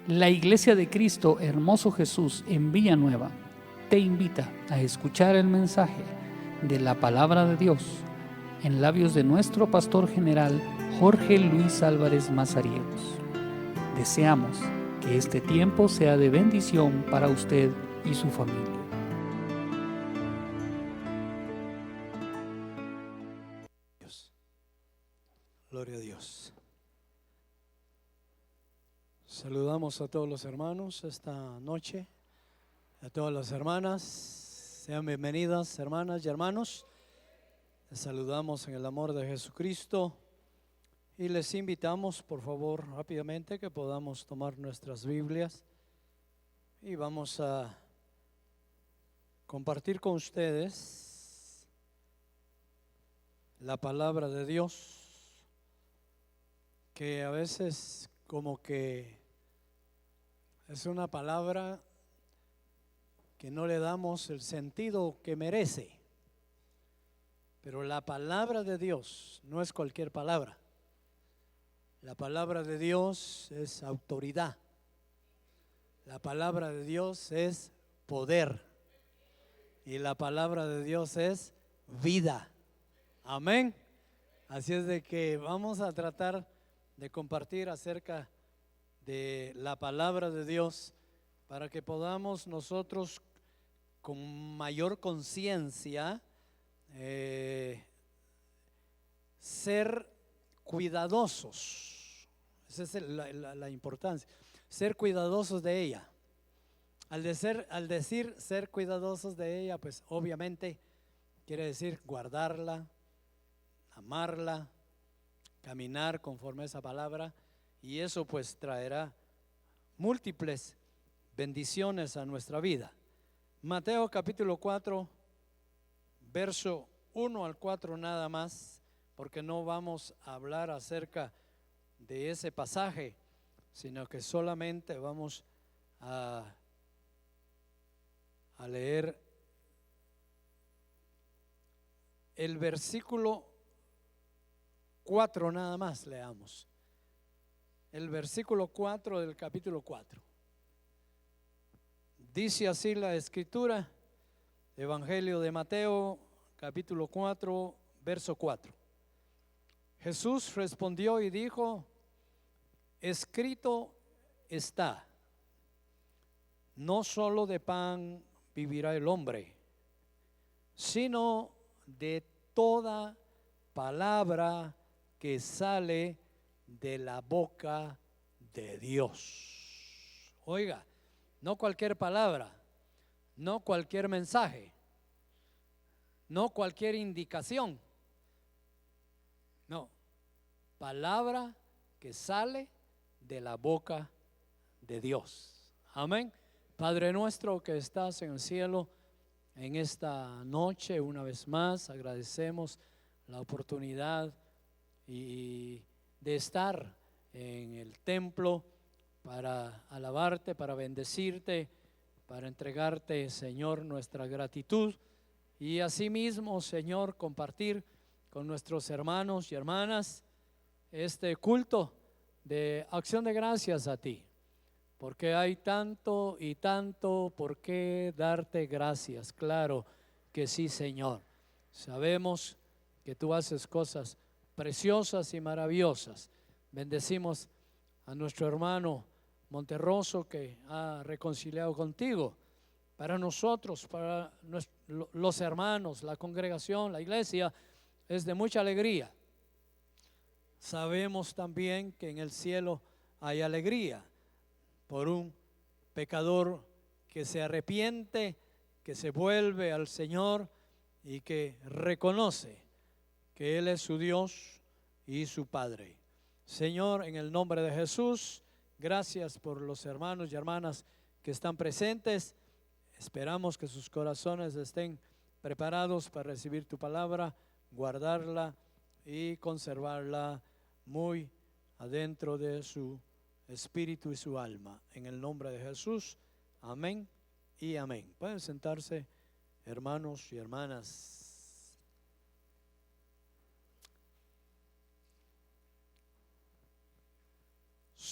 La Iglesia de Cristo Hermoso Jesús en Villanueva te invita a escuchar el mensaje de la Palabra de Dios en labios de nuestro pastor general Jorge Luis Álvarez Mazariegos. Deseamos que este tiempo sea de bendición para usted y su familia. Gloria a Dios. Saludamos a todos los hermanos esta noche, a todas las hermanas. Sean bienvenidas, hermanas y hermanos. Les saludamos en el amor de Jesucristo y les invitamos, por favor, rápidamente que podamos tomar nuestras Biblias y vamos a compartir con ustedes la palabra de Dios, que a veces como que es una palabra que no le damos el sentido que merece. Pero la palabra de Dios no es cualquier palabra. La palabra de Dios es autoridad. La palabra de Dios es poder. Y la palabra de Dios es vida. Amén. Así es de que vamos a tratar de compartir acerca de la palabra de Dios para que podamos nosotros con mayor conciencia ser cuidadosos. Esa es la importancia, ser cuidadosos de ella. Al decir ser cuidadosos de ella, pues obviamente quiere decir guardarla, amarla, caminar conforme a esa palabra, y eso pues traerá múltiples bendiciones a nuestra vida. Mateo capítulo 4, verso 1 al 4 nada más, porque no vamos a hablar acerca de ese pasaje, sino que solamente vamos a leer el versículo 4 nada más. Leamos el versículo 4 del capítulo 4. Dice así la escritura, Evangelio de Mateo capítulo 4, verso 4. Jesús respondió y dijo: escrito está, no solo de pan vivirá el hombre, sino de toda palabra que sale de la boca de Dios. Oiga, no cualquier palabra, no cualquier mensaje, no cualquier indicación, no, palabra que sale de la boca de Dios. Amén. Padre nuestro que estás en el cielo, en esta noche una vez más agradecemos la oportunidad y de estar en el templo para alabarte, para bendecirte, para entregarte, Señor, nuestra gratitud y asimismo, Señor, compartir con nuestros hermanos y hermanas este culto de acción de gracias a ti, porque hay tanto y tanto por qué darte gracias. Claro que sí, Señor. Sabemos que tú haces cosas preciosas y maravillosas. Bendecimos a nuestro hermano Monterroso que ha reconciliado contigo. Para nosotros, para los hermanos, la congregación, la iglesia, es de mucha alegría. Sabemos también que en el cielo hay alegría por un pecador que se arrepiente, que se vuelve al Señor y que reconoce que Él es su Dios y su Padre. Señor, en el nombre de Jesús, gracias por los hermanos y hermanas que están presentes. Esperamos que sus corazones estén preparados para recibir tu palabra, guardarla y conservarla muy adentro de su espíritu y su alma. En el nombre de Jesús, amén y amén. Pueden sentarse, hermanos y hermanas.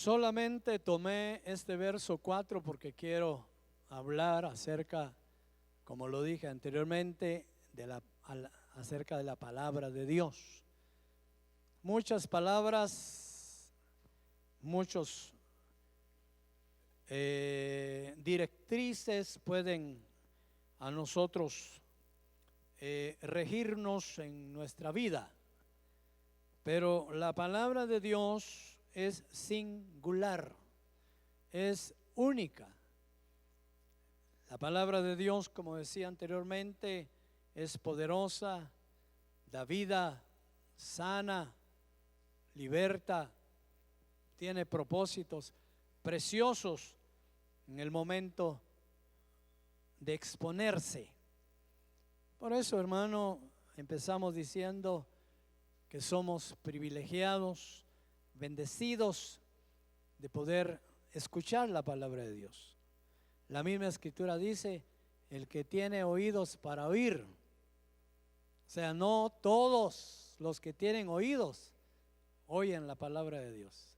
Solamente tomé este verso 4 porque quiero hablar acerca, como lo dije anteriormente, acerca de la palabra de Dios. Muchas palabras, muchos directrices pueden a nosotros regirnos en nuestra vida, pero la palabra de Dios es singular, es única. La palabra de Dios, como decía anteriormente, es poderosa, da vida, sana, liberta, tiene propósitos preciosos en el momento de exponerse. Por eso, hermano, empezamos diciendo que somos privilegiados, bendecidos de poder escuchar la palabra de Dios. La misma escritura dice, el que tiene oídos para oír. O sea, no todos los que tienen oídos oyen la palabra de Dios.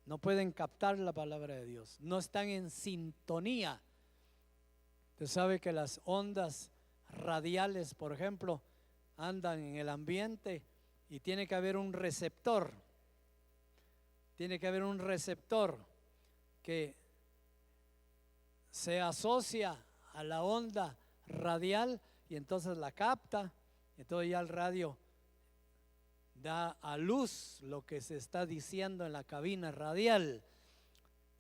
No pueden captar la palabra de Dios. No están en sintonía. Usted sabe que las ondas radiales, por ejemplo, andan en el ambiente y tiene que haber un receptor. Tiene que haber un receptor que se asocia a la onda radial y entonces la capta. Entonces ya el radio da a luz lo que se está diciendo en la cabina radial.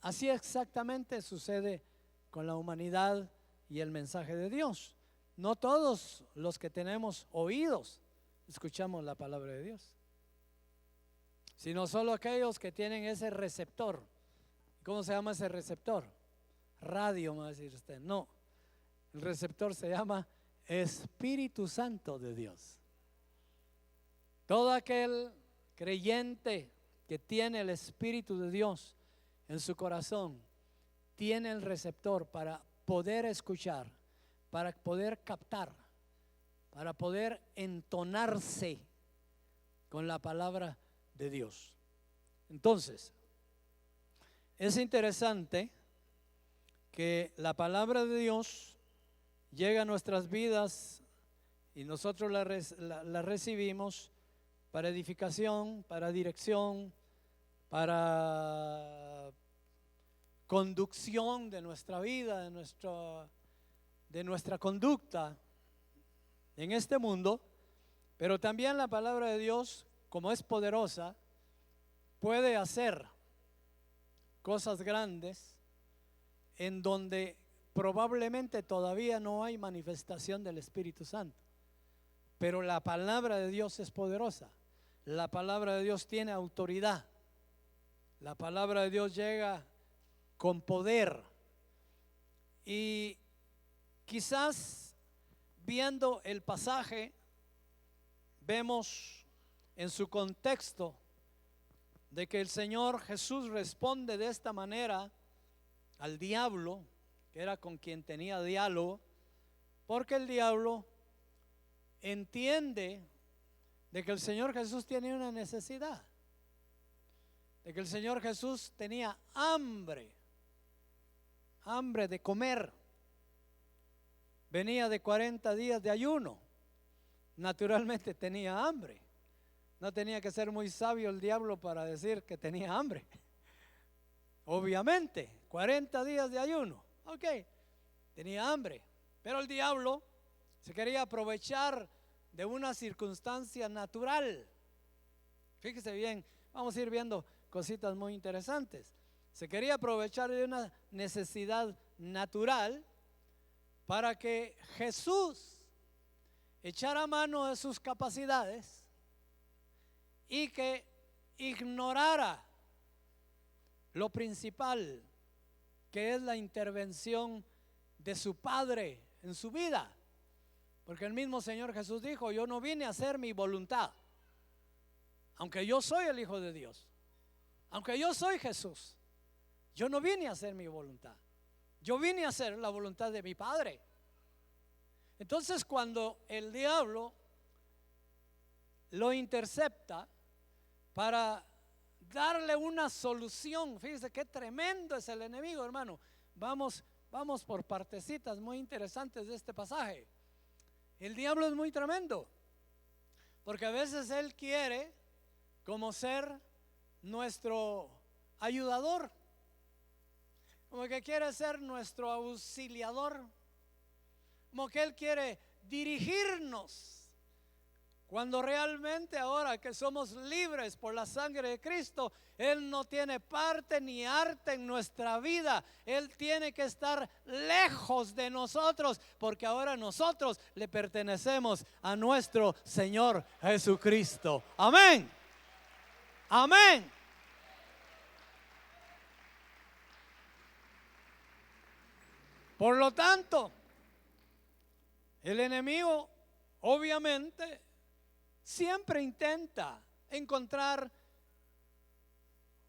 Así exactamente sucede con la humanidad y el mensaje de Dios. No todos los que tenemos oídos escuchamos la palabra de Dios, sino solo aquellos que tienen ese receptor. ¿Cómo se llama ese receptor? Radio, me va a decir usted. No, el receptor se llama Espíritu Santo de Dios. Todo aquel creyente que tiene el Espíritu de Dios en su corazón tiene el receptor para poder escuchar, para poder captar, para poder entonarse con la palabra de Dios. Entonces, es interesante que la palabra de Dios llega a nuestras vidas y nosotros la recibimos para edificación, para dirección, para conducción de nuestra vida, de nuestra conducta en este mundo. Pero también la palabra de Dios, como es poderosa, puede hacer cosas grandes en donde probablemente todavía no hay manifestación del Espíritu Santo. Pero la palabra de Dios es poderosa. La palabra de Dios tiene autoridad. La palabra de Dios llega con poder. Y quizás viendo el pasaje, vemos en su contexto de que el Señor Jesús responde de esta manera al diablo, que era con quien tenía diálogo, porque el diablo entiende de que el Señor Jesús tiene una necesidad, de que el Señor Jesús tenía hambre de comer. Venía de 40 días de ayuno, naturalmente tenía hambre. No tenía que ser muy sabio el diablo para decir que tenía hambre. Obviamente, 40 días de ayuno, ok, tenía hambre. Pero el diablo se quería aprovechar de una circunstancia natural. Fíjese bien, vamos a ir viendo cositas muy interesantes. Se quería aprovechar de una necesidad natural para que Jesús echara mano de sus capacidades y que ignorara lo principal, que es la intervención de su Padre en su vida. Porque el mismo Señor Jesús dijo: yo no vine a hacer mi voluntad, aunque yo soy el Hijo de Dios, aunque yo soy Jesús, yo no vine a hacer mi voluntad, yo vine a hacer la voluntad de mi Padre. Entonces, cuando el diablo lo intercepta para darle una solución. Fíjese qué tremendo es el enemigo, hermano. Vamos por partecitas muy interesantes de este pasaje. El diablo es muy tremendo, porque a veces él quiere como ser nuestro ayudador, como que quiere ser nuestro auxiliador, como que él quiere dirigirnos, cuando realmente ahora que somos libres por la sangre de Cristo, Él no tiene parte ni arte en nuestra vida. Él tiene que estar lejos de nosotros, porque ahora nosotros le pertenecemos a nuestro Señor Jesucristo. Amén. Amén. Por lo tanto, el enemigo obviamente siempre intenta encontrar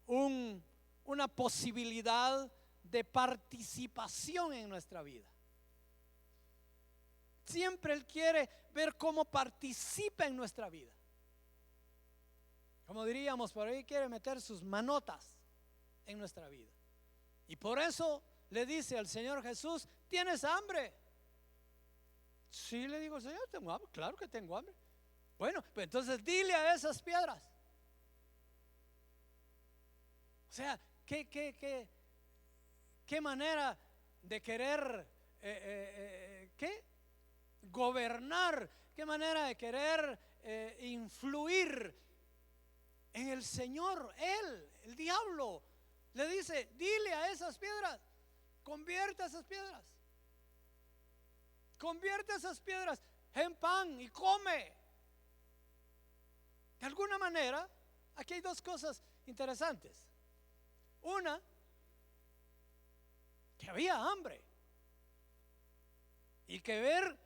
una posibilidad de participación en nuestra vida. Siempre él quiere ver cómo participa en nuestra vida. Como diríamos por ahí, quiere meter sus manotas en nuestra vida. Y por eso le dice al Señor Jesús: ¿tienes hambre? Sí, le digo: Señor, tengo hambre. Claro que tengo hambre. Bueno, pues entonces dile a esas piedras. O sea, qué manera de querer gobernar, qué manera de querer influir en el Señor. Él, el diablo, le dice: dile a esas piedras, convierte esas piedras, convierte esas piedras en pan y come. De alguna manera, aquí hay dos cosas interesantes. Una, que había hambre, y que ver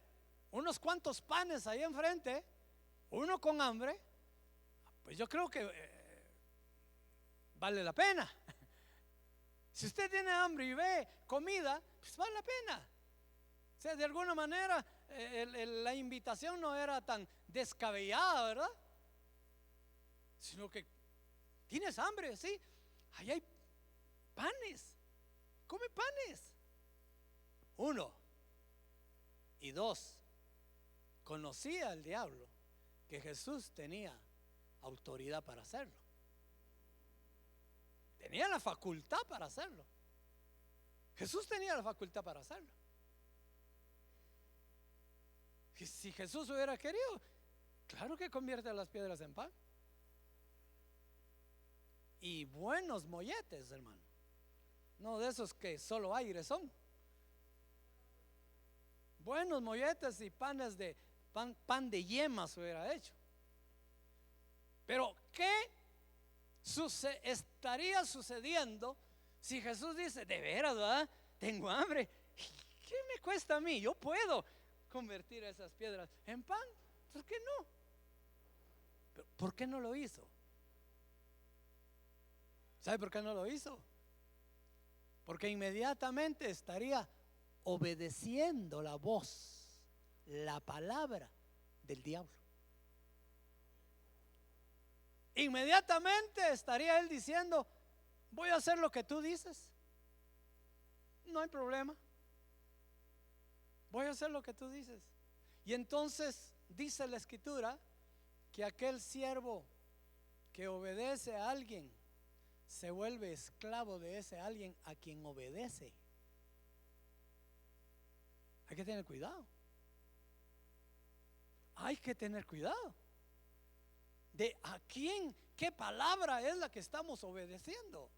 unos cuantos panes ahí enfrente, uno con hambre, pues yo creo que vale la pena. Si usted tiene hambre y ve comida, pues vale la pena. O sea, de alguna manera la invitación no era tan descabellada, ¿verdad? Sino que tienes hambre, sí, ahí hay panes, come panes. Uno, y dos, conocía al diablo que Jesús tenía autoridad para hacerlo, tenía la facultad para hacerlo. Jesús tenía la facultad para hacerlo. Y si Jesús hubiera querido, claro que convierte las piedras en pan. Y buenos molletes, hermano, no de esos que solo aire son. Buenos molletes y panes de pan de yemas hubiera hecho. Pero ¿qué estaría sucediendo si Jesús dice: de veras, ¿verdad? Tengo hambre, ¿qué me cuesta a mí? Yo puedo convertir esas piedras en pan. ¿Por qué no? ¿Pero por qué no lo hizo? ¿Sabe por qué no lo hizo? Porque inmediatamente estaría obedeciendo la voz, la palabra del diablo. Inmediatamente estaría él diciendo: voy a hacer lo que tú dices, no hay problema, voy a hacer lo que tú dices. Y entonces dice la Escritura que aquel siervo que obedece a alguien se vuelve esclavo de ese alguien a quien obedece. Hay que tener cuidado. Hay que tener cuidado de a quién, qué palabra es la que estamos obedeciendo,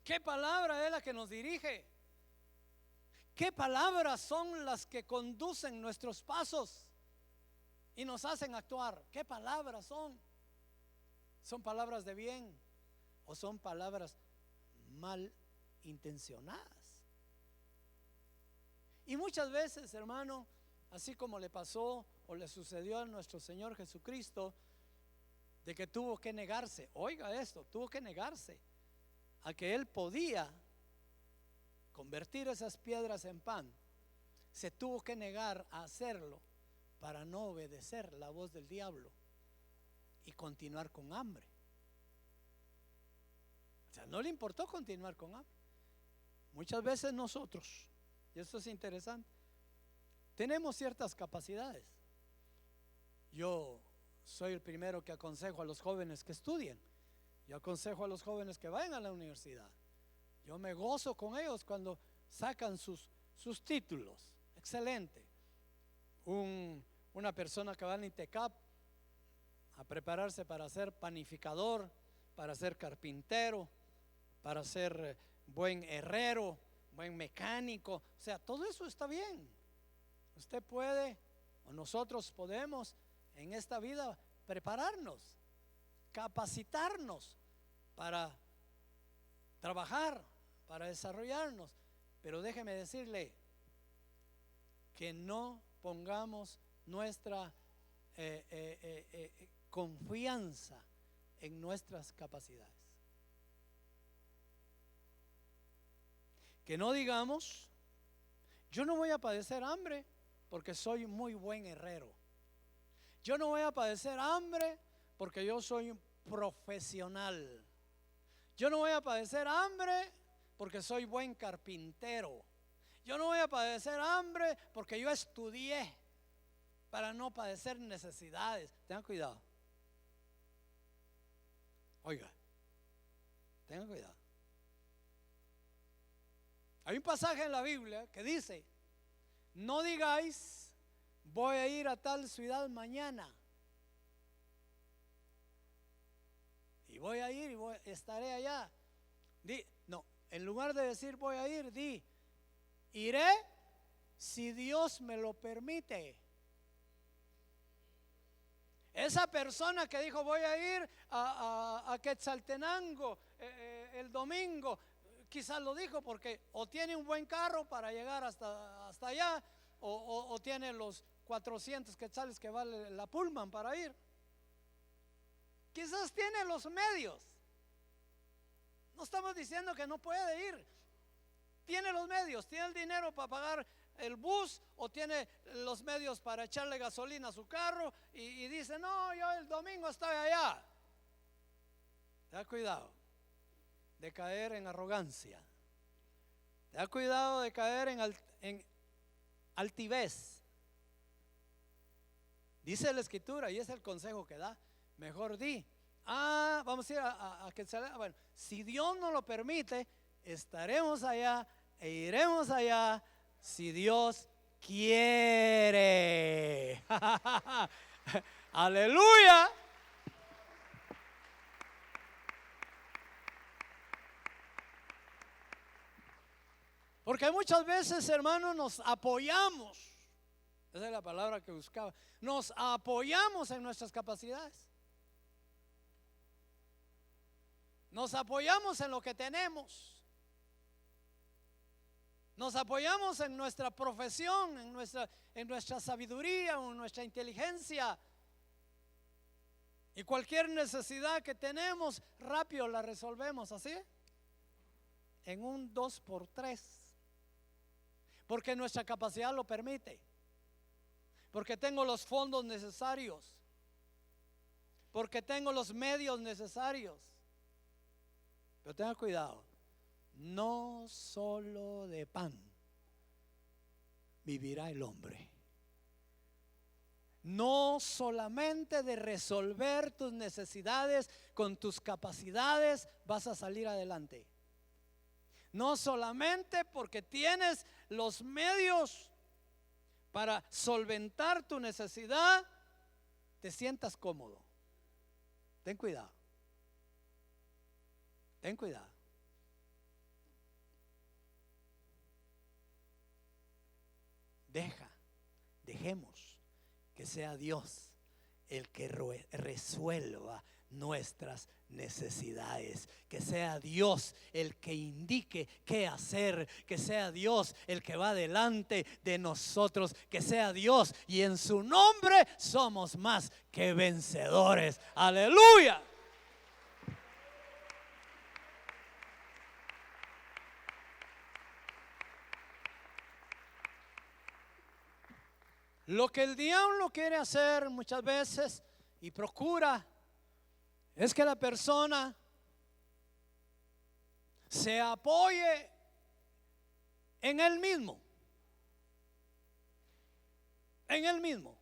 qué palabra es la que nos dirige, qué palabras son las que conducen nuestros pasos y nos hacen actuar. ¿Qué palabras son? ¿Son palabras de bien o son palabras mal intencionadas? Y muchas veces, hermano, así como le pasó o le sucedió a nuestro Señor Jesucristo, de que tuvo que negarse, oiga esto, tuvo que negarse a que Él podía convertir esas piedras en pan. Se tuvo que negar a hacerlo para no obedecer la voz del diablo y continuar con hambre. O sea, no le importó continuar con hambre. Muchas veces nosotros, y esto es interesante, tenemos ciertas capacidades. Yo soy el primero que aconsejo a los jóvenes que estudien. Yo aconsejo a los jóvenes que vayan a la universidad. Yo me gozo con ellos cuando sacan sus títulos. Excelente. Una persona que va al INTECAP a prepararse para ser panificador, para ser carpintero, para ser buen herrero, buen mecánico. O sea, todo eso está bien. Usted puede, o nosotros podemos en esta vida prepararnos, capacitarnos para trabajar, para desarrollarnos. Pero déjeme decirle que no pongamos nuestra confianza en nuestras capacidades. Que no digamos, yo no voy a padecer hambre porque soy muy buen herrero. Yo no voy a padecer hambre porque yo soy un profesional. Yo no voy a padecer hambre porque soy buen carpintero. Yo no voy a padecer hambre porque yo estudié para no padecer necesidades. Tengan cuidado. Oiga, tengan cuidado. Hay un pasaje en la Biblia que dice: no digáis, voy a ir a tal ciudad mañana, y voy a ir y estaré allá. No, en lugar de decir voy a ir, di, iré si Dios me lo permite. Esa persona que dijo voy a ir a Quetzaltenango el domingo, quizás lo dijo porque o tiene un buen carro para llegar hasta allá, o tiene los 400 quetzales que vale la Pullman para ir. Quizás tiene los medios. No estamos diciendo que no puede ir. Tiene los medios, tiene el dinero para pagar el bus, o tiene los medios para echarle gasolina a su carro, y dice: no, yo el domingo estoy allá. Ten cuidado de caer en arrogancia. Ten cuidado de caer en altivez. Dice la Escritura, y es el consejo que da: mejor di, vamos a ir a Quetzaltenango. Bueno, si Dios nos lo permite, estaremos allá e iremos allá si Dios quiere. Aleluya. Porque muchas veces, hermanos, nos apoyamos. Esa es la palabra que buscaba. Nos apoyamos en nuestras capacidades. Nos apoyamos en lo que tenemos. Nos apoyamos en nuestra profesión, en nuestra sabiduría, en nuestra inteligencia. Y cualquier necesidad que tenemos, rápido la resolvemos, ¿así? En un 2x3. Porque nuestra capacidad lo permite. Porque tengo los fondos necesarios. Porque tengo los medios necesarios. Pero tengan cuidado. No solo de pan vivirá el hombre. No solamente de resolver tus necesidades con tus capacidades vas a salir adelante. No solamente porque tienes los medios para solventar tu necesidad te sientas cómodo. Ten cuidado. Ten cuidado. Dejemos que sea Dios el que resuelva nuestras necesidades, que sea Dios el que indique qué hacer, que sea Dios el que va delante de nosotros, que sea Dios, y en su nombre somos más que vencedores. Aleluya. Lo que el diablo quiere hacer muchas veces y procura es que la persona se apoye en Él mismo. En Él mismo.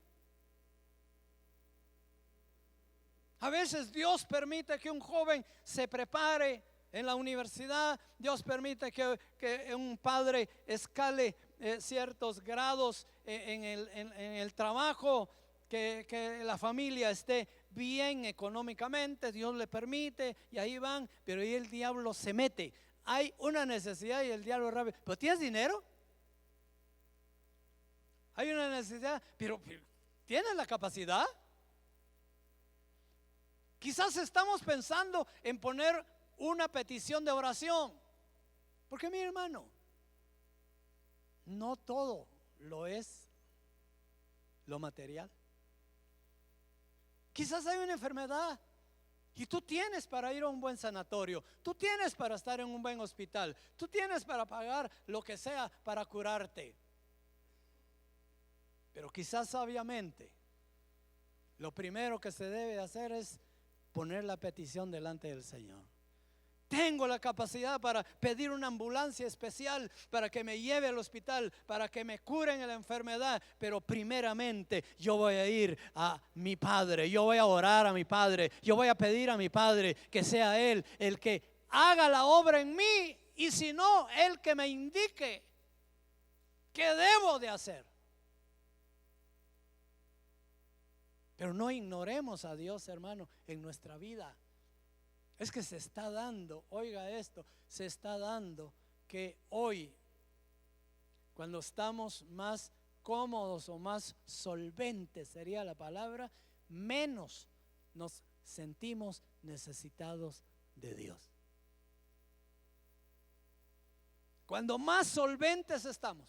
A veces Dios permite que un joven se prepare en la universidad. Dios permite que un padre escale ciertos grados en el trabajo, que la familia esté bien económicamente. Dios le permite y ahí van, pero ahí el diablo se mete. Hay una necesidad y el diablo rápido. ¿Pero tienes dinero? Hay una necesidad, pero ¿tienes la capacidad? Quizás estamos pensando en poner una petición de oración. Porque mi hermano, no todo lo es lo material. Quizás hay una enfermedad y tú tienes para ir a un buen sanatorio, tú tienes para estar en un buen hospital, tú tienes para pagar lo que sea para curarte. Pero quizás sabiamente lo primero que se debe hacer es poner la petición delante del Señor. Tengo la capacidad para pedir una ambulancia especial para que me lleve al hospital, para que me curen la enfermedad, pero primeramente yo voy a ir a mi Padre, yo voy a orar a mi Padre, yo voy a pedir a mi Padre que sea Él el que haga la obra en mí, y si no, Él que me indique qué debo de hacer. Pero no ignoremos a Dios, hermano, en nuestra vida. Es que se está dando, oiga esto, se está dando que hoy, cuando estamos más cómodos o más solventes, sería la palabra, menos nos sentimos necesitados de Dios. Cuando más solventes estamos,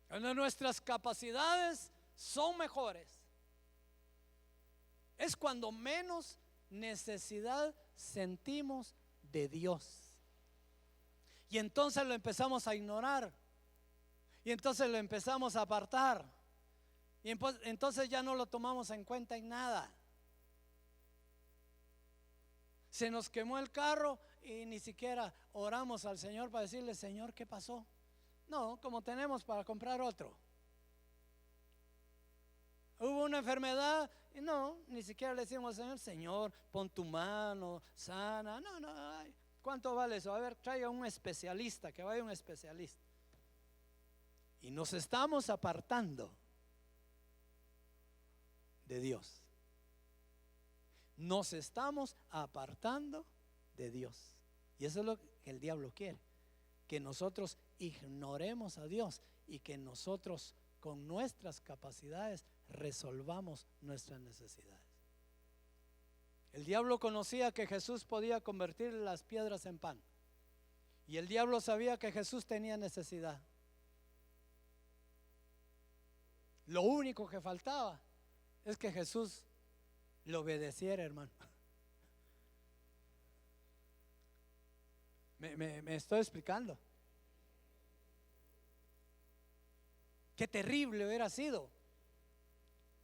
cuando nuestras capacidades son mejores, es cuando menos necesidad sentimos de Dios. Y entonces lo empezamos a ignorar. Y entonces lo empezamos a apartar. Y entonces ya no lo tomamos en cuenta en nada. Se nos quemó el carro y ni siquiera oramos al Señor para decirle: Señor, ¿qué pasó? No, como tenemos para comprar otro. Hubo una enfermedad y no, ni siquiera le decimos al Señor: Señor, pon tu mano, sana. No, ay, ¿cuánto vale eso? A ver, traiga un especialista, que vaya un especialista. Y nos estamos apartando de Dios. Nos estamos apartando de Dios. Y eso es lo que el diablo quiere, que nosotros ignoremos a Dios y que nosotros con nuestras capacidades resolvamos nuestras necesidades. El diablo conocía que Jesús podía convertir las piedras en pan, y el diablo sabía que Jesús tenía necesidad. Lo único que faltaba es que Jesús le obedeciera, hermano. Me estoy explicando. Qué terrible hubiera sido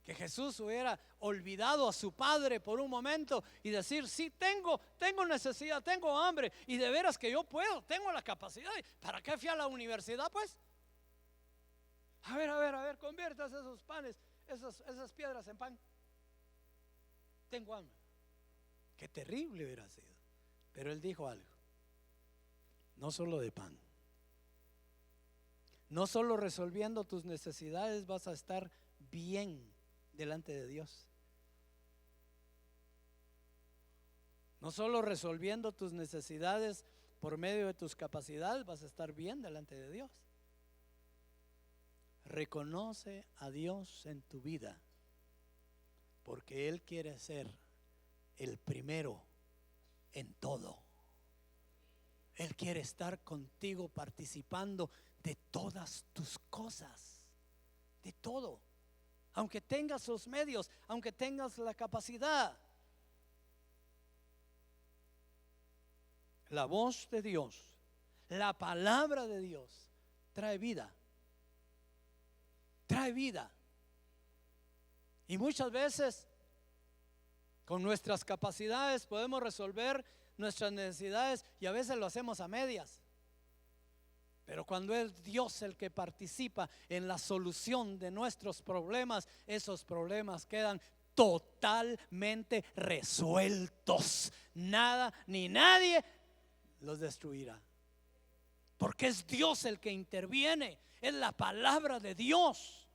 que Jesús hubiera olvidado a su Padre por un momento y decir: sí, tengo necesidad, tengo hambre, y de veras que yo puedo, tengo la capacidad. ¿Para qué fui a la universidad, pues? A ver, conviertas esos panes, esas piedras en pan. Tengo hambre. Qué terrible hubiera sido. Pero él dijo algo: no solo de pan, no solo resolviendo tus necesidades vas a estar bien delante de Dios. No solo resolviendo tus necesidades por medio de tus capacidades vas a estar bien delante de Dios. Reconoce a Dios en tu vida, porque Él quiere ser el primero en todo. Él quiere estar contigo participando de todas tus cosas, de todo. Aunque tengas los medios, aunque tengas la capacidad. La voz de Dios, la palabra de Dios trae vida. Trae vida. Y muchas veces con nuestras capacidades podemos resolver nuestras necesidades y a veces lo hacemos a medias. Pero cuando es Dios el que participa en la solución de nuestros problemas, esos problemas quedan totalmente resueltos. Nada ni nadie los destruirá. Porque es Dios el que interviene. Es la palabra de Dios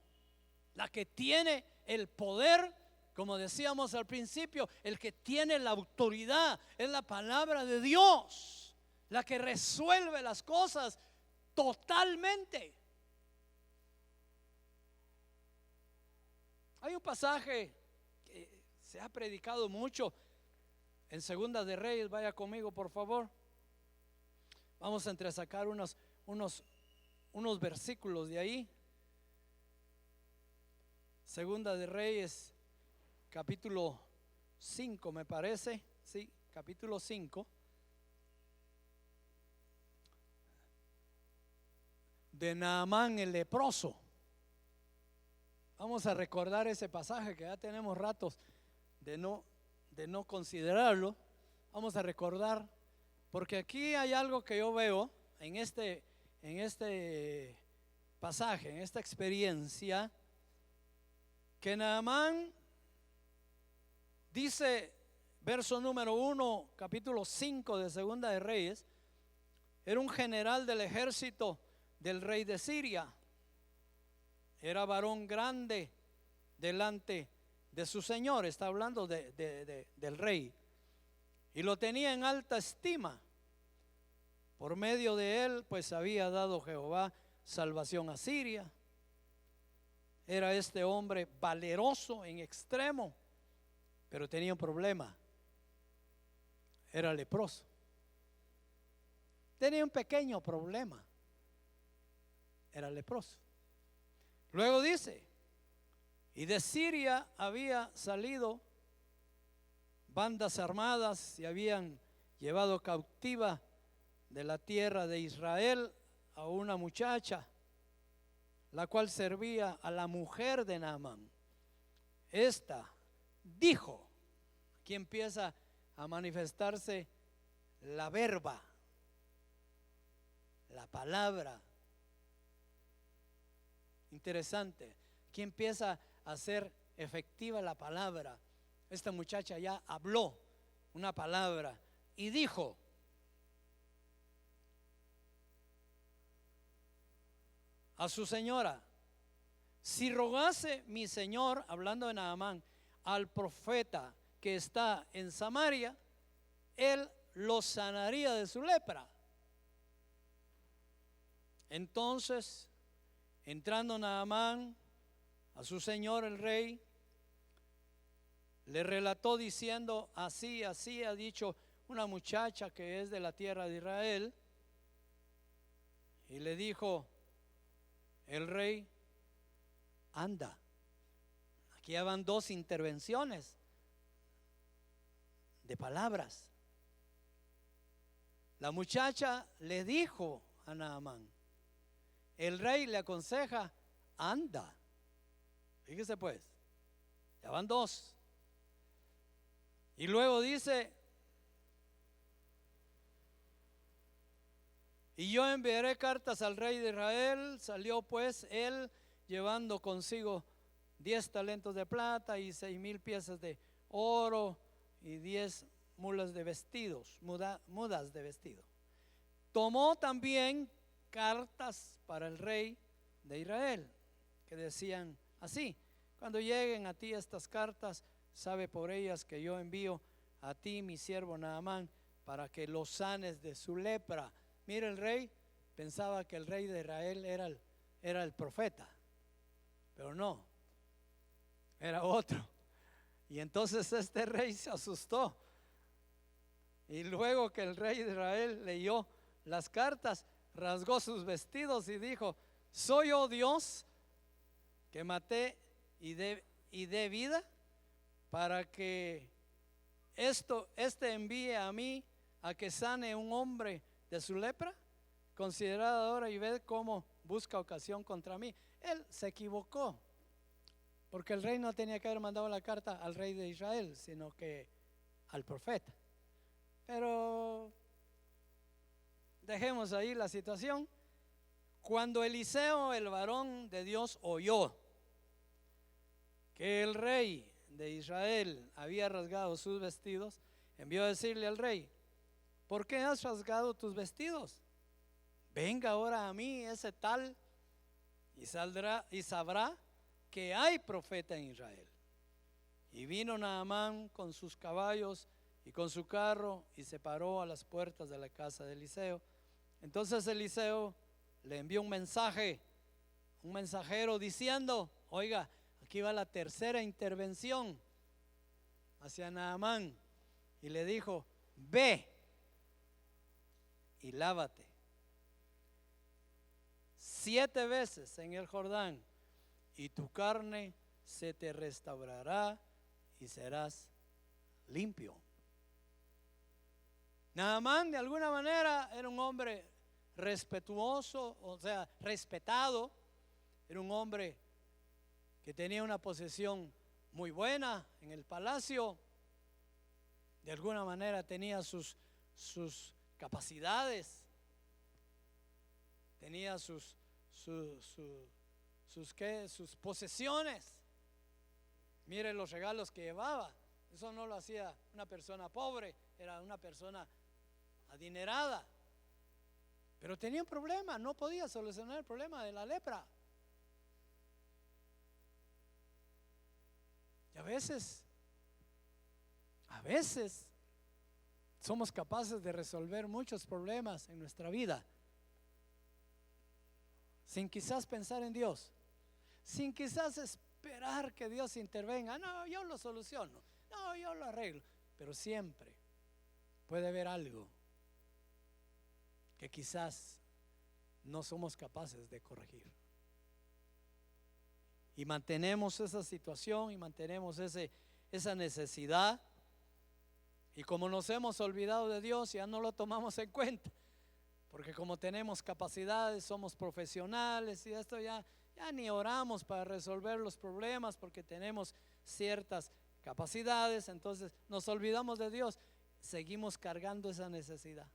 la que tiene el poder. Como decíamos al principio, el que tiene la autoridad es la palabra de Dios, la que resuelve las cosas totalmente. Hay un pasaje que se ha predicado mucho en Segunda de Reyes. Vaya conmigo, por favor. Vamos a entresacar unos versículos de ahí. Segunda de Reyes, capítulo 5, me parece. Sí, capítulo 5. De Naamán el leproso. Vamos a recordar ese pasaje que ya tenemos ratos de no considerarlo. Vamos a recordar, porque aquí hay algo que yo veo en este pasaje, en esta experiencia, que Naamán dice, verso número 1, capítulo 5 de Segunda de Reyes, era un general del ejército del rey de Siria. Era varón grande delante de su señor. Está hablando del rey. Y lo tenía en alta estima. Por medio de él, pues había dado Jehová salvación a Siria. Era este hombre valeroso en extremo, pero tenía un problema. Era leproso. Tenía un pequeño problema. Era leproso. Luego dice, y de Siria había salido bandas armadas y habían llevado cautiva de la tierra de Israel a una muchacha, la cual servía a la mujer de Naamán. Esta dijo, aquí empieza a manifestarse la verba, la palabra. Interesante. Aquí empieza a ser efectiva la palabra. Esta muchacha ya habló una palabra y dijo, a su señora, si rogase mi señor, hablando de Naamán, al profeta que está en Samaria, él lo sanaría de su lepra. Entonces, entrando Naamán a su señor el rey, le relató diciendo, así ha dicho una muchacha que es de la tierra de Israel. Y le dijo el rey, anda. Aquí ya van dos intervenciones de palabras. La muchacha le dijo a Naamán, el rey le aconseja, anda. Fíjese pues, ya van dos. Y luego dice, y yo enviaré cartas al rey de Israel. Salió pues él llevando consigo 10 talentos de plata y 6,000 piezas de oro y 10 mudas de vestidos. Tomó también cartas para el rey de Israel que decían así: cuando lleguen a ti estas cartas, sabe por ellas que yo envío a ti mi siervo Naamán para que lo sanes de su lepra. Mira, el rey pensaba que el rey de Israel era el profeta, pero no, era otro. Y entonces este rey se asustó. Y luego que el rey de Israel leyó las cartas, rasgó sus vestidos y dijo: ¿soy yo Dios que maté y dé vida para que este envíe a mí a que sane un hombre de su lepra? Considerad ahora y ved cómo busca ocasión contra mí. Él se equivocó, porque el rey no tenía que haber mandado la carta al rey de Israel, sino que al profeta. Pero dejemos ahí la situación. Cuando Eliseo, el varón de Dios, oyó que el rey de Israel había rasgado sus vestidos, envió a decirle al rey: ¿por qué has rasgado tus vestidos? Venga ahora a mí ese tal y saldrá y sabrá que hay profeta en Israel. Y vino Naamán con sus caballos y con su carro y se paró a las puertas de la casa de Eliseo. Entonces Eliseo le envió un mensajero diciendo: oiga, aquí va la tercera intervención hacia Naamán. Y le dijo: ve y lávate 7 veces en el Jordán, y tu carne se te restaurará y serás limpio. Naamán, de alguna manera, era un hombre respetuoso, o sea, respetado. Era un hombre que tenía una posición muy buena en el palacio. De alguna manera tenía sus capacidades, tenía sus posesiones. Mire los regalos que llevaba. Eso no lo hacía una persona pobre, era una persona adinerada. Pero tenía un problema, no podía solucionar el problema de la lepra. Y a veces somos capaces de resolver muchos problemas en nuestra vida sin quizás pensar en Dios, sin quizás esperar que Dios intervenga. No, yo lo soluciono, no, yo lo arreglo. Pero siempre puede haber algo que quizás no somos capaces de corregir. Y mantenemos esa situación y mantenemos esa necesidad. Y como nos hemos olvidado de Dios, ya no lo tomamos en cuenta. Porque como tenemos capacidades, somos profesionales y esto ya ni oramos para resolver los problemas porque tenemos ciertas capacidades. Entonces nos olvidamos de Dios. Seguimos cargando esa necesidad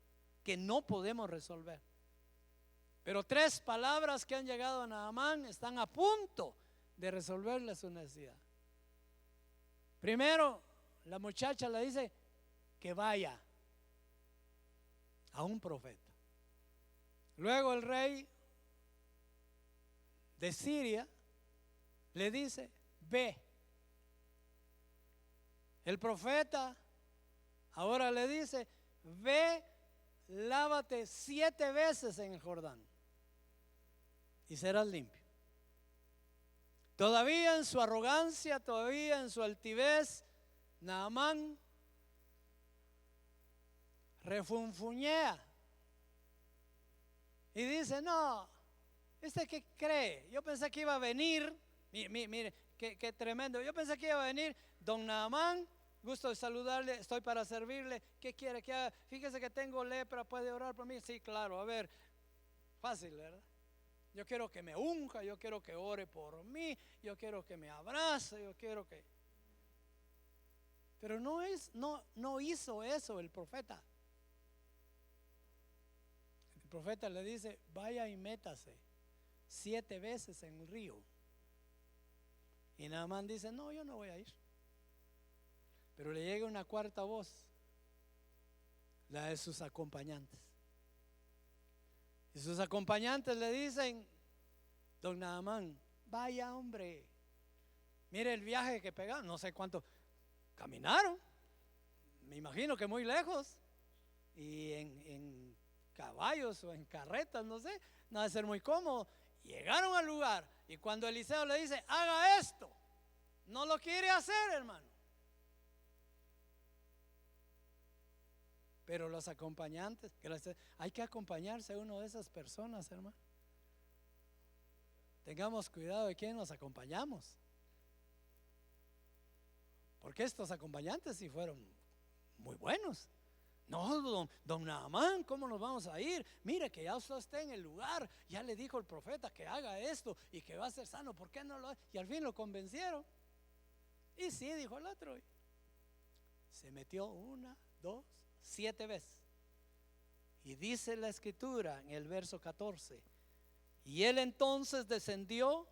que no podemos resolver. Pero 3 palabras que han llegado a Naamán están a punto de resolverle su necesidad. Primero, la muchacha le dice que vaya a un profeta. Luego el rey de Siria le dice: ve. El profeta ahora le dice: ve, lávate 7 veces en el Jordán y serás limpio. Todavía en su arrogancia, todavía en su altivez, Naamán refunfuñea y dice: no, ¿qué cree? Yo pensé que iba a venir, mire, qué tremendo. Yo pensé que iba a venir don Naamán, gusto de saludarle, estoy para servirle. ¿Qué quiere que haga? Fíjese que tengo lepra, ¿puede orar por mí? Sí, claro, a ver, fácil, ¿verdad? Yo quiero que me unja, yo quiero que ore por mí, yo quiero que me abrace, yo quiero que... Pero no hizo eso el profeta. El profeta le dice: vaya y métase 7 veces en el río. Y Naamán dice: no, yo no voy a ir. Pero le llega una 4ª voz, la de sus acompañantes. Y sus acompañantes le dicen: don Naamán, vaya hombre, mire el viaje que pegaron, no sé cuánto caminaron, me imagino que muy lejos, y en caballos o en carretas, no sé, no debe ser muy cómodo. Llegaron al lugar y cuando Eliseo le dice: haga esto, no lo quiere hacer, hermano. Pero los acompañantes, hay que acompañarse a uno de esas personas, hermano. Tengamos cuidado de quién nos acompañamos, porque estos acompañantes sí fueron muy buenos. No, don Naamán, ¿cómo nos vamos a ir? Mire que ya usted está en el lugar, ya le dijo el profeta que haga esto y que va a ser sano, ¿por qué no lo hace? Y al fin lo convencieron. Y sí, dijo el otro. Se metió 1, 2, 7 veces. Y dice la escritura en el verso 14: y él entonces descendió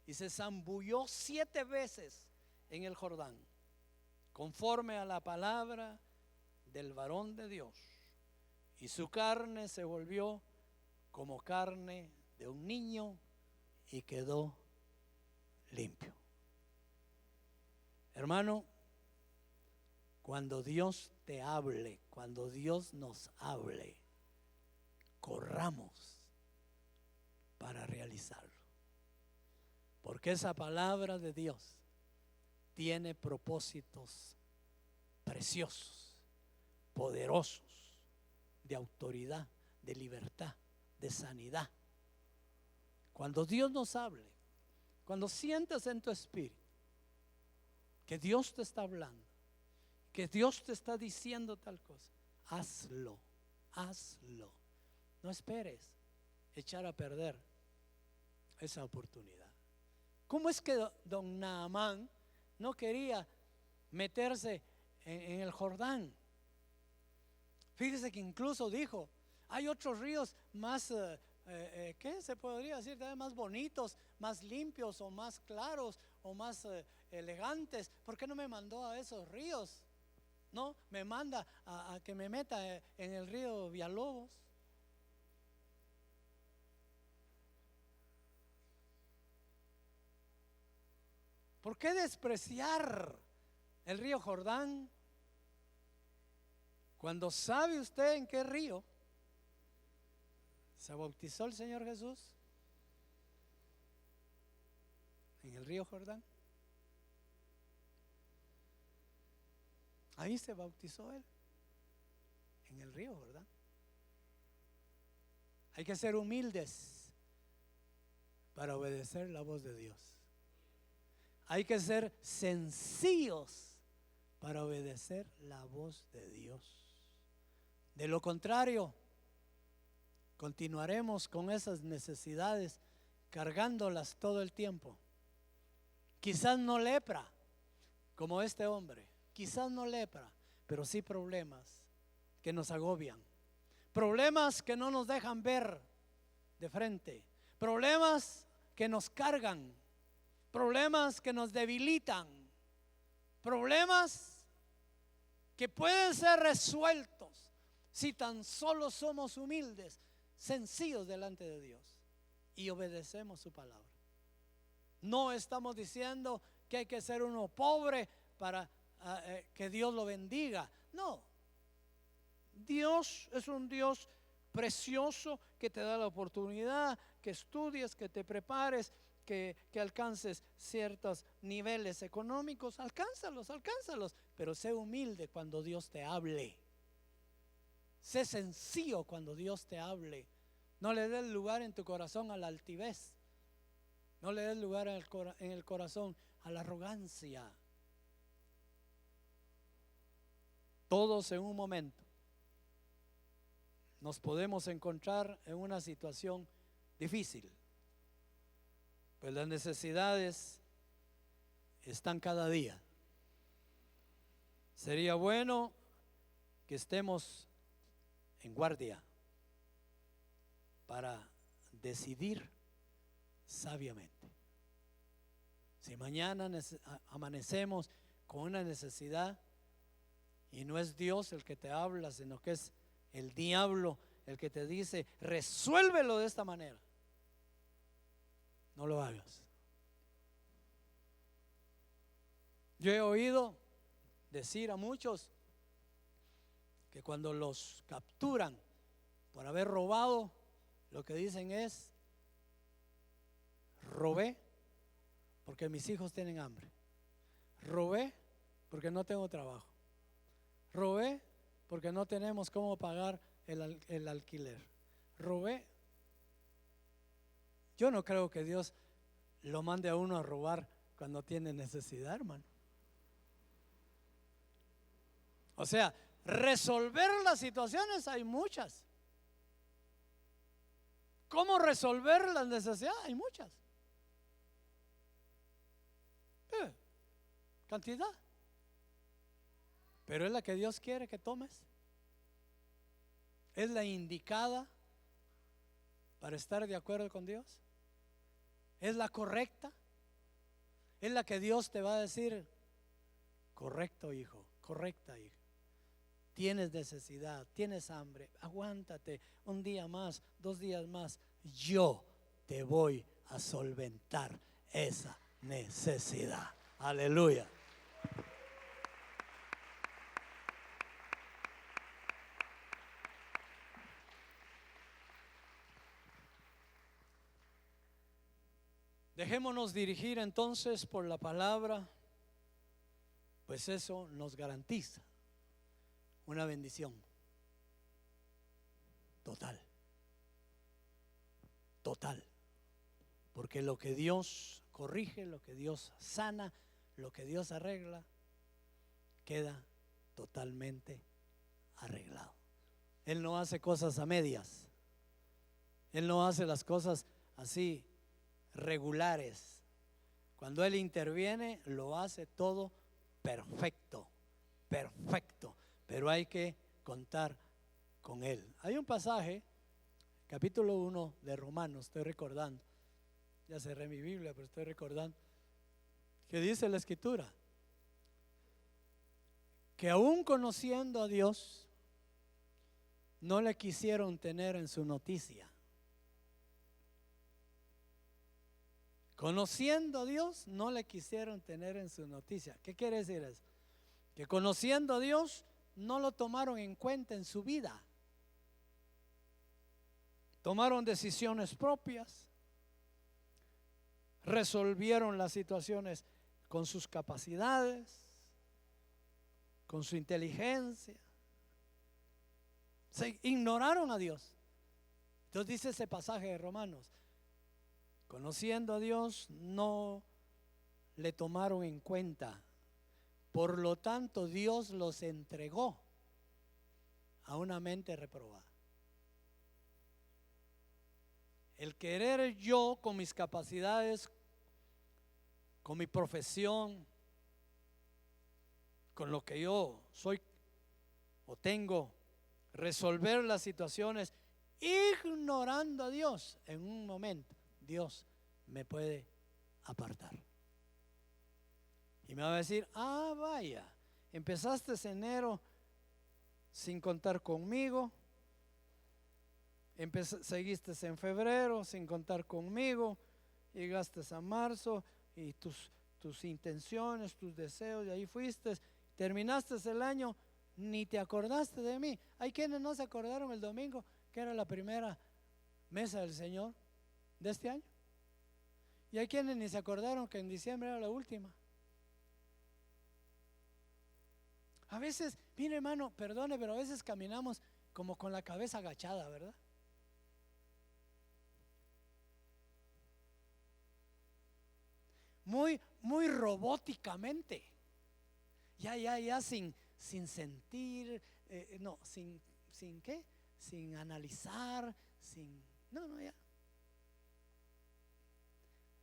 y se zambulló 7 veces en el Jordán, conforme a la palabra del varón de Dios, y su carne se volvió como carne de un niño y quedó limpio. Hermano, cuando Dios te hable, cuando Dios nos hable, corramos para realizarlo, porque esa palabra de Dios tiene propósitos preciosos, poderosos, de autoridad, de libertad, de sanidad. Cuando Dios nos hable, cuando sientas en tu espíritu que Dios te está hablando, que Dios te está diciendo tal cosa, hazlo, hazlo. No esperes echar a perder esa oportunidad. ¿Cómo es que don Naamán no quería meterse en el Jordán? Fíjese que incluso dijo: hay otros ríos más, ¿qué se podría decir? Más bonitos, más limpios o más claros o más elegantes. ¿Por qué no me mandó a esos ríos? No, me manda a que me meta en el río Villalobos. ¿Por qué despreciar el río Jordán cuando sabe usted en qué río se bautizó el Señor Jesús? En el río Jordán. Ahí se bautizó él, en el río Jordán. Hay que ser humildes para obedecer la voz de Dios. Hay que ser sencillos para obedecer la voz de Dios. De lo contrario, continuaremos con esas necesidades, cargándolas todo el tiempo. Quizás no lepra, como este hombre. Quizás no lepra, pero sí problemas que nos agobian. Problemas que no nos dejan ver de frente. Problemas que nos cargan. Problemas que nos debilitan. Problemas que pueden ser resueltos si tan solo somos humildes, sencillos delante de Dios y obedecemos su palabra. No estamos diciendo que hay que ser uno pobre para que Dios lo bendiga. No. Dios es un Dios precioso que te da la oportunidad, que estudies, que te prepares, que alcances ciertos niveles económicos. Alcánzalos, pero sé humilde cuando Dios te hable. Sé sencillo cuando Dios te hable. No le des lugar en tu corazón a la altivez. No le des lugar en el corazón a la arrogancia. Todos en un momento nos podemos encontrar en una situación difícil, pues las necesidades están cada día. Sería bueno que estemos en guardia para decidir sabiamente. Si mañana amanecemos con una necesidad y no es Dios el que te habla, sino que es el diablo el que te dice: resuélvelo de esta manera, no lo hagas. Yo he oído decir a muchos que cuando los capturan por haber robado, lo que dicen es: robé porque mis hijos tienen hambre, robé porque no tengo trabajo, robé porque no tenemos cómo pagar el alquiler, robé. Yo no creo que Dios lo mande a uno a robar cuando tiene necesidad, hermano. O sea, resolver las situaciones hay muchas. ¿Cómo resolver las necesidades? Hay muchas. Cantidad. Pero es la que Dios quiere que tomes. es la indicada para estar de acuerdo con Dios? ¿Es la correcta? ¿Es la que Dios te va a decir, correcto hijo, correcta hija? Tienes necesidad, tienes hambre, aguántate un día más, 2 días más. Yo te voy a solventar esa necesidad. Aleluya. Dejémonos dirigir entonces por la palabra, pues eso nos garantiza una bendición total, total, porque lo que Dios corrige, lo que Dios sana, lo que Dios arregla, queda totalmente arreglado. Él no hace cosas a medias, Él no hace las cosas así regulares. Cuando Él interviene, lo hace todo perfecto, perfecto, pero hay que contar con Él. Hay un pasaje, capítulo 1 de Romanos, estoy recordando, ya cerré mi Biblia, pero estoy recordando, que dice la Escritura, que aún conociendo a Dios, no le quisieron tener en su noticia. Conociendo a Dios, no le quisieron tener en su noticia. ¿Qué quiere decir eso? Que conociendo a Dios, no lo tomaron en cuenta en su vida. Tomaron decisiones propias, resolvieron las situaciones con sus capacidades, con su inteligencia. Se ignoraron a Dios. Entonces dice ese pasaje de Romanos, conociendo a Dios no le tomaron en cuenta, por lo tanto Dios los entregó a una mente reprobada. El querer yo con mis capacidades, con mi profesión, con lo que yo soy o tengo, resolver las situaciones ignorando a Dios, en un momento Dios me puede apartar y me va a decir, vaya, empezaste enero sin contar conmigo, seguiste en febrero sin contar conmigo, llegaste a marzo y tus intenciones, tus deseos, y ahí fuiste, terminaste el año, ni te acordaste de mí. Hay quienes no se acordaron el domingo que era la primera mesa del Señor de este año, y hay quienes ni se acordaron que en diciembre era la última. A veces, mire hermano, perdone, pero a veces caminamos como con la cabeza agachada, ¿verdad? Muy robóticamente, ya sin sentir, no, sin qué, sin analizar,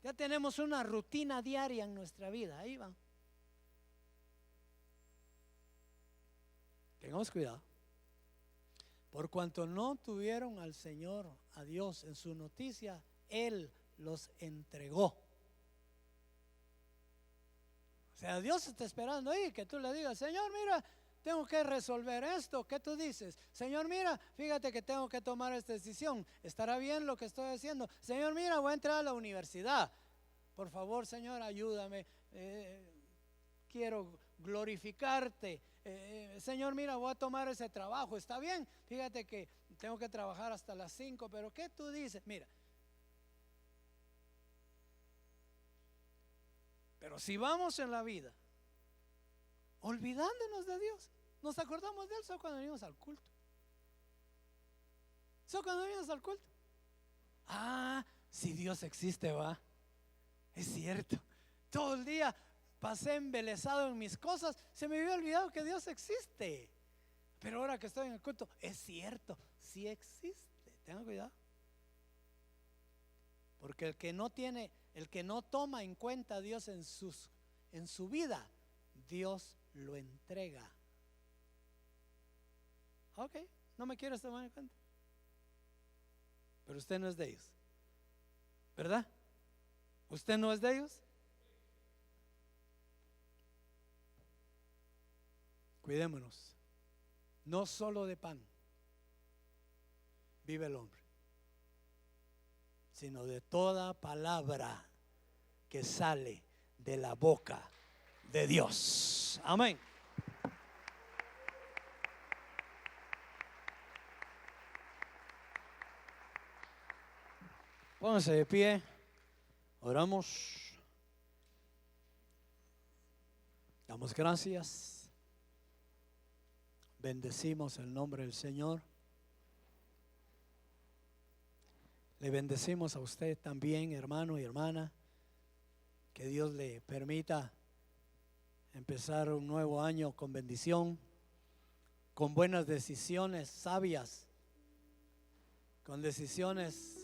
ya tenemos una rutina diaria en nuestra vida, ahí va. Tengamos cuidado, por cuanto no tuvieron al Señor, a Dios en su noticia, Él los entregó. O sea, Dios está esperando ahí que tú le digas, Señor, mira, tengo que resolver esto. ¿Qué tú dices? Señor, mira, fíjate que tengo que tomar esta decisión. ¿Estará bien lo que estoy haciendo? Señor, mira, voy a entrar a la universidad. Por favor, Señor, ayúdame. Quiero glorificarte. Señor, mira, voy a tomar ese trabajo. ¿Está bien? Fíjate que tengo que trabajar hasta las 5, pero ¿qué tú dices? Mira. Pero si vamos en la vida olvidándonos de Dios, nos acordamos de Él solo cuando venimos al culto. Solo cuando venimos al culto. Si Dios existe, va. Es cierto. Todo el día pasé embelesado en mis cosas, se me había olvidado que Dios existe. Pero ahora que estoy en el culto, es cierto, sí existe. Tengan cuidado. Porque el que no toma en cuenta a Dios en su vida, Dios lo entrega. Ok, No me quieres tomar en cuenta. Pero usted no es de ellos, ¿verdad? ¿Usted no es de ellos? Cuidémonos. No solo de pan vive el hombre, sino de toda palabra que sale de la boca de Dios. Amén. Pónganse de pie, oramos, damos gracias, bendecimos el nombre del Señor. Le bendecimos a usted también, hermano y hermana, que Dios le permita empezar un nuevo año con bendición, con buenas decisiones sabias, con decisiones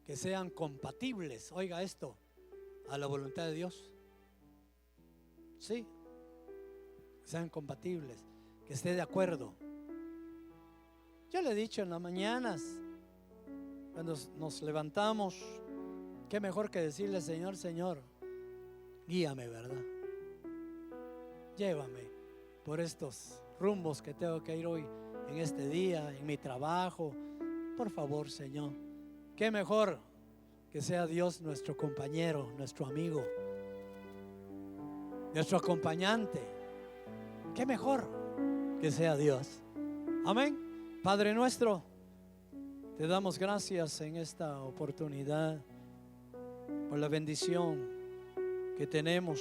que sean compatibles, oiga esto, a la voluntad de Dios. Sí, que sean compatibles, que esté de acuerdo. Yo le he dicho en las mañanas, cuando nos levantamos, qué mejor que decirle: Señor, Señor, guíame, ¿verdad? Llévame por estos rumbos que tengo que ir hoy, en este día, en mi trabajo. Por favor, Señor. Qué mejor que sea Dios nuestro compañero, nuestro amigo, nuestro acompañante. Qué mejor que sea Dios. Amén. Padre nuestro, te damos gracias en esta oportunidad por la bendición que tenemos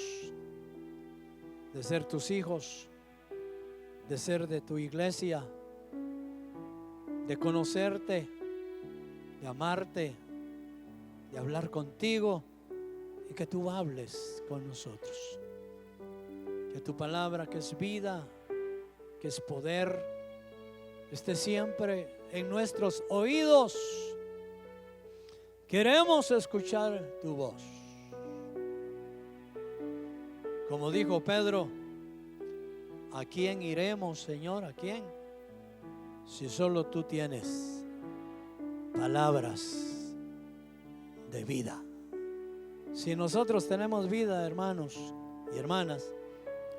de ser tus hijos, de ser de tu iglesia, de conocerte, de amarte, de hablar contigo y que tú hables con nosotros. Que tu palabra, que es vida, que es poder, esté siempre en nuestros oídos. Queremos escuchar tu voz. Como dijo Pedro: ¿a quién iremos, Señor? ¿A quién? Si solo tú tienes palabras de vida. Si nosotros tenemos vida, hermanos y hermanas,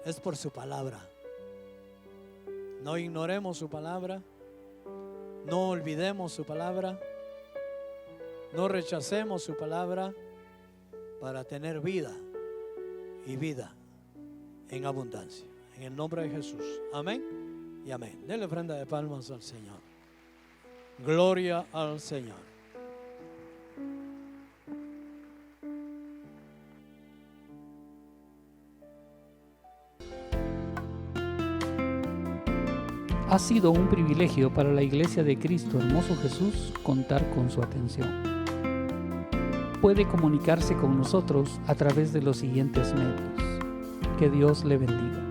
es por su palabra. No ignoremos su palabra, no olvidemos su palabra, no rechacemos su palabra, para tener vida y vida en abundancia. En el nombre de Jesús. Amén y amén. Denle ofrenda de palmas al Señor. Gloria al Señor. Ha sido un privilegio para la Iglesia de Cristo Hermoso Jesús contar con su atención. Puede comunicarse con nosotros a través de los siguientes medios. Que Dios le bendiga.